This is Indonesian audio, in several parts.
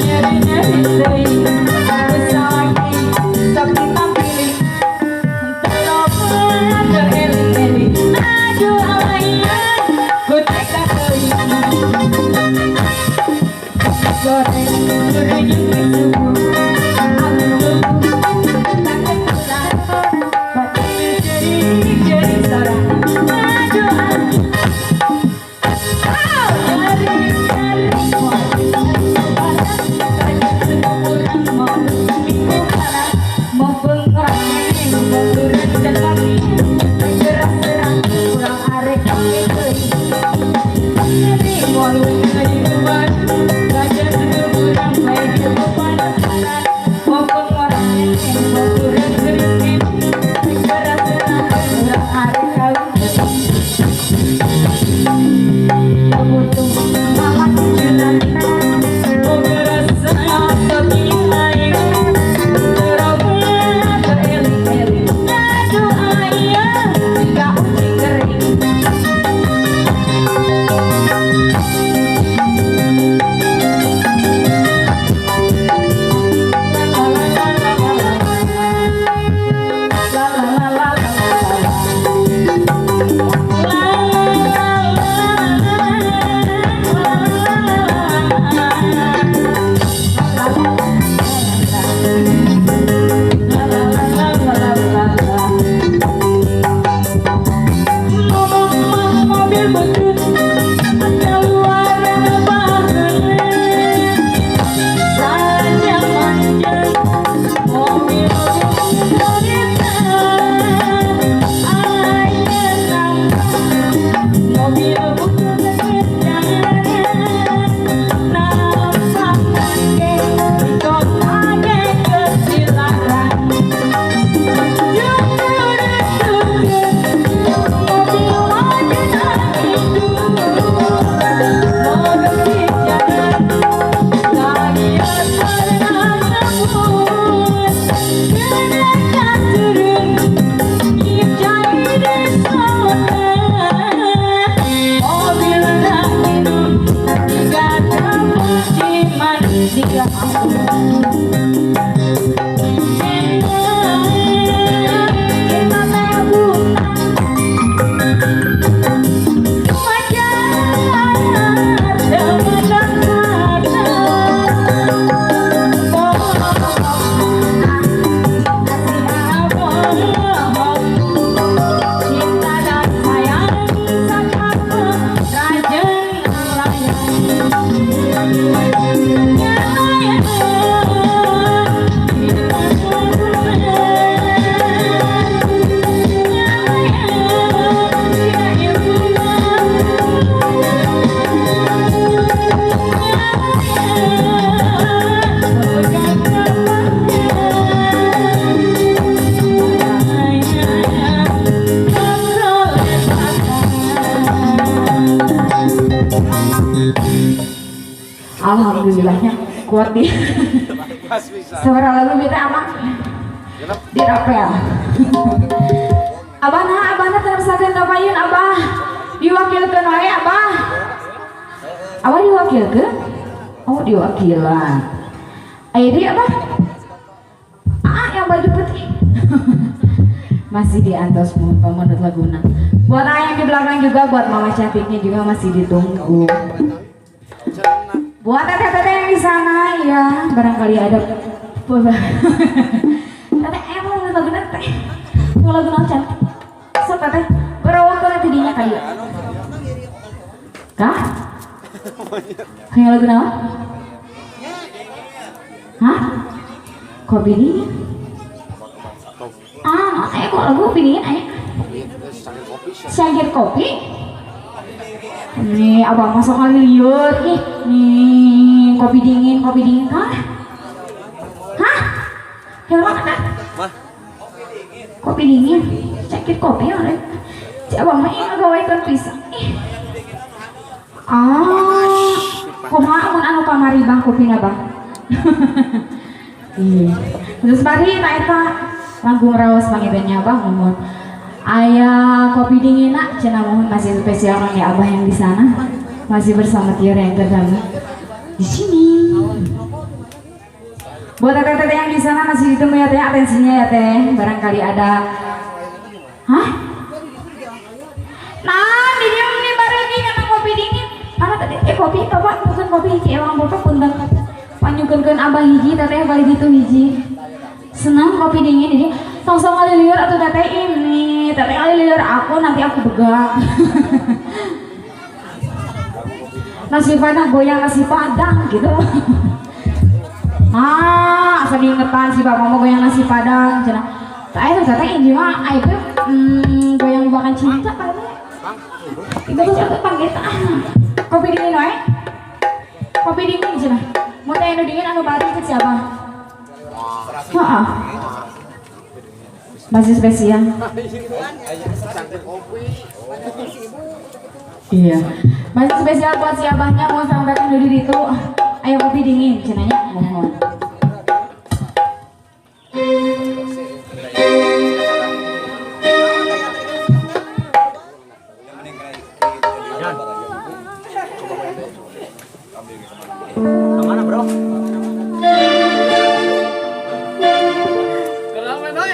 Nyeri-nyeri Alhamdulillahnya kuat nih. Suara lagu kita apa? Di rapel. Abah terus sakeun ka payun abah. Diwakilkeun wae abah. Abah diwakilkeun? Oh, diwakilan. Aya di abah? Yang baju putih. Masih diantos menurut laguna. Buat ayah yang di belakang juga, buat mama cantiknya juga masih ditunggu. Buat teteh-teteh yang di sana ya, barangkali ada teteh emang lagu teh mau lagu cantik so teteh berawak ke tidinya kali ya kah? Kayak lagu naon? Hah? Kopi dingin? Kok lagu kopi dingin ayah? Syagir kopi? Nih abang masuk kali liur nih kopi dingin hah? Yang mana? Kopi dingin sakit kopi ya si abang mah ini gawekeun pisan kumaha mun anu kamari bang kopina bang. Terus bari na eta langkung raos pangibenya bang mun aya kopi dingin cenah mohon masih spesial kangge abah yang di sana masih bersama Tiara yang terdalam di sini. Buat teteh-teteh yang di sana masih ditunggu ya teh, atensinya ya teh. Barangkali ada, hah? Nah, di dia nih bareng karena kopi dingin. Mana tadi? Kopi bapak bukan kopi hiji, emang bapak punten panjungkeun abah hiji, teteh balik gitu hiji. Senang kopi dingin jadi song-song kali liur atau teteh ini, teteh kali liur aku nanti aku begang. Nasi padang goyang nasi padang gitu. Asal diingetan si bapak mau goyang nasi padang cenah. Saya tuh katanya ini mah ayo goyang bahkan cinta katanya. Itu tuh satu panggil kopi dingin wae. Kopi dingin cenah. Mau teh anu dingin anu bari ke siapa? Heeh. Masih spesial. Iya. Masih spesial buat si abahnya mau sampai dulu itu. Ayo kopi dingin cenanya mohon. Kemana bro? Kenapa doi?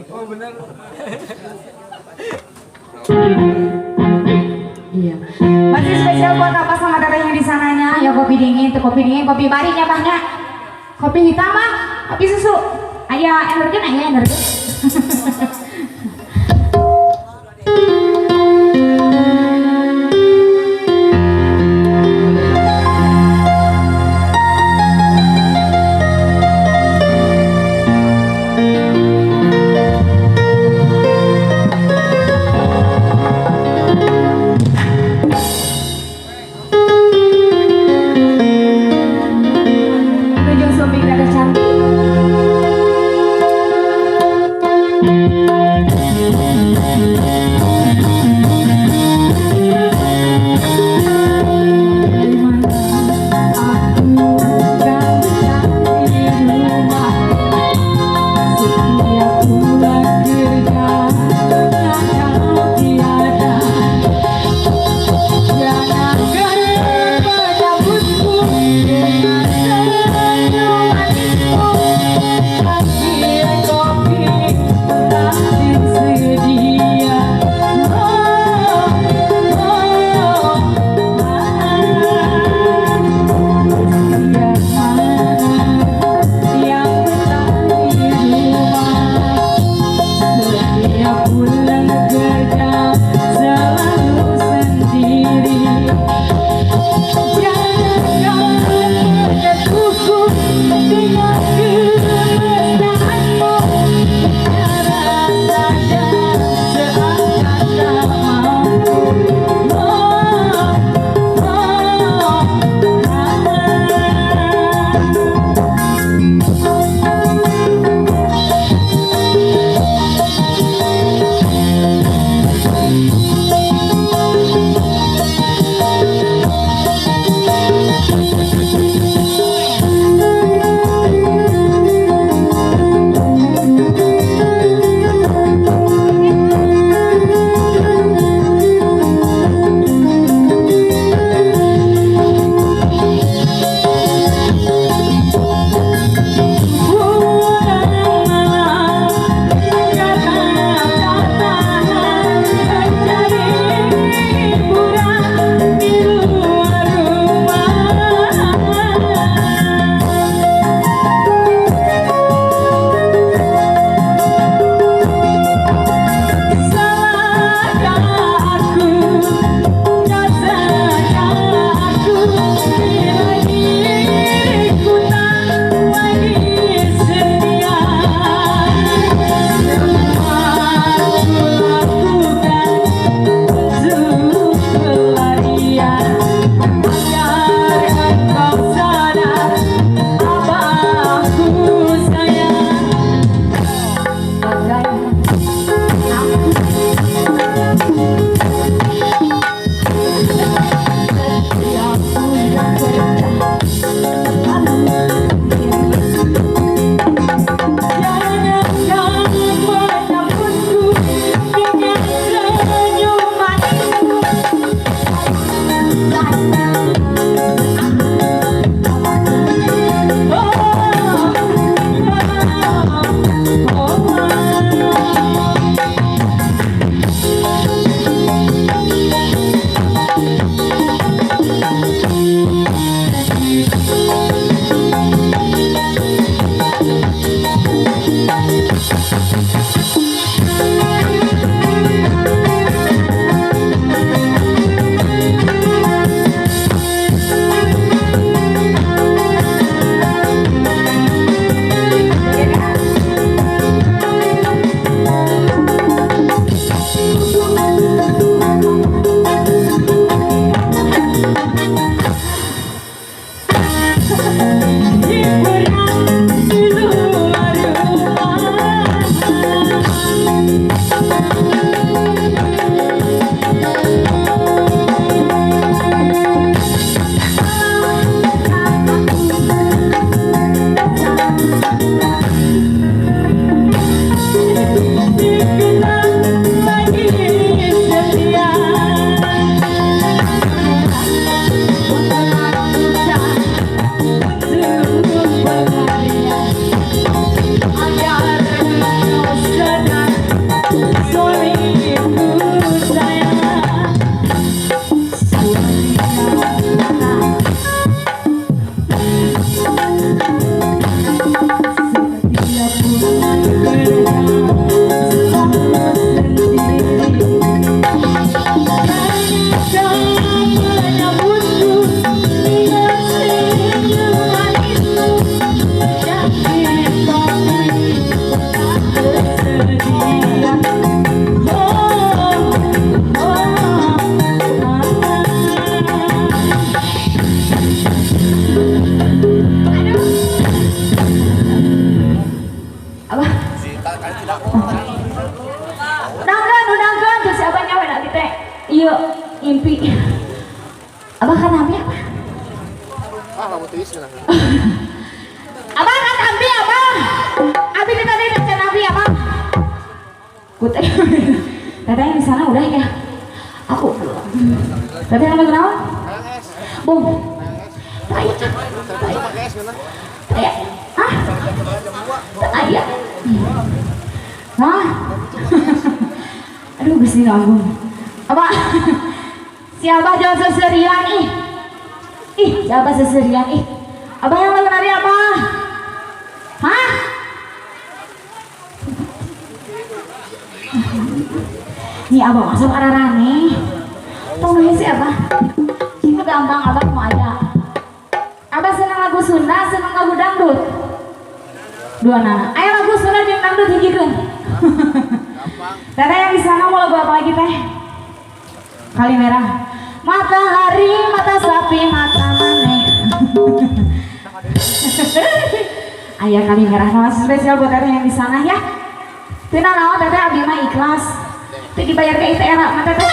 Oh bener. Iya. Masih spesial buat apa sama teteh yang di sananya? Ya kopi dingin, kopi barinya banyak. Kopi hitam mah, kopi susu. Aya energen. Iya, impi. Abah kan nabi apa? Kamu tulis mana? Abah kan nabi apa? Abi di tadi ada nabi apa? Kuteh. Teteh yang di sana udah ya. Aku. Teteh yang kenal? Bung. Ayah. Ayah. Ah. Ayah. Nah. Aduh, Gusti Agung. Apa? Siapa jual seserian ih? Ih, siapa seserian ih? Abang yang lagi nari apa? Hah? Nih abang masuk arah nih. Tunggu nih siapa? Itu gampang abang mau aja. Abang senang lagu Sunda, senang lagu dangdut. Dua nana. Ayo lagu Sunda jeung dangdut hijikeun. Teteh yang di sana mau lagu apa lagi teh? Kali merah. Matahari, mata sapi, mata maneh. Ayah kali merah nama spesial buat teteh yang di sana ya. Tina naon teteh abdi mah ikhlas. Teu dibayar ke ITR mah teteh.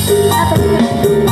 Atau